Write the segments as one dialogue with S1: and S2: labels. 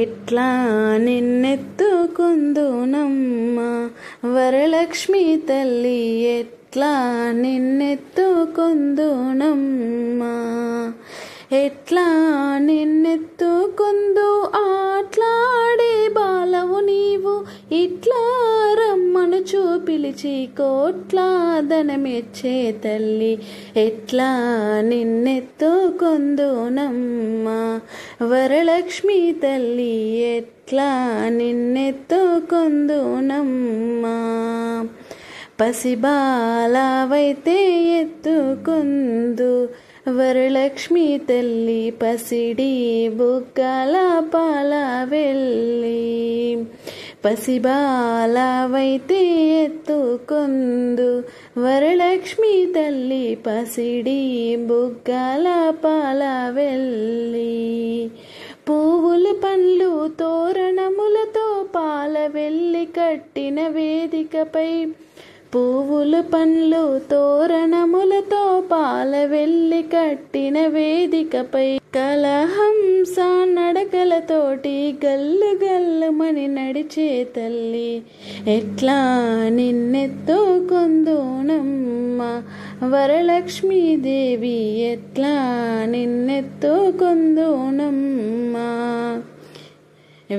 S1: ఎట్లా నిన్నెత్తుకుందునమ్మా వరలక్ష్మి తల్లి, ఎట్లా నిన్నెత్తుకుందునమ్మా. ఎట్లా నిన్నెత్తుకుందు ఆట్లాడే బాలవు నీవు, ఇట్లా రమ్మను పిలిచి కోట్లా ధనమిచ్చే తల్లి. ఎట్లా నిన్నెత్తుకుందునమ్మా వరలక్ష్మి తల్లి, ఎట్లా నిన్నెత్తుకుందునమ్మా. పసిబాలవైతే ఎత్తుకుందు వరలక్ష్మి తల్లి, పసిడి బుగ్గల పాల వెళ్ళి. పసిబాలవైతే ఎత్తుకుందు వరలక్ష్మి తల్లి, పసిడి బుగ్గల పాల వెళ్ళి. పువ్వులు పండ్లు తోరణములతో పాల వెళ్ళి కట్టిన వేదికపై, పువ్వులు పండ్లు తోరణములతో పాల వెళ్ళి కట్టిన వేదికపై, కలహంస నడకలతోటి గల్లు గల్లుమని నడిచే తల్లి. ఎట్లా నిన్నెత్తుకుందునమ్మా వరలక్ష్మీ దేవి, ఎట్లా నిన్నెత్తుకుందునమ్మా.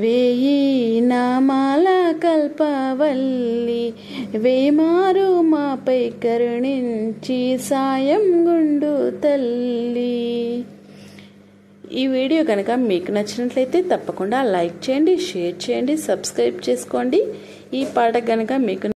S1: వేయి నామాల కల్పవల్లి, వేమారు మాపై కరుణించి సాయం గుండు తల్లి. ఈ వీడియో కనుక మీకు నచ్చినట్లయితే తప్పకుండా లైక్ చేయండి, షేర్ చేయండి, సబ్స్క్రైబ్ చేసుకోండి. ఈ పాట కనుక మీకు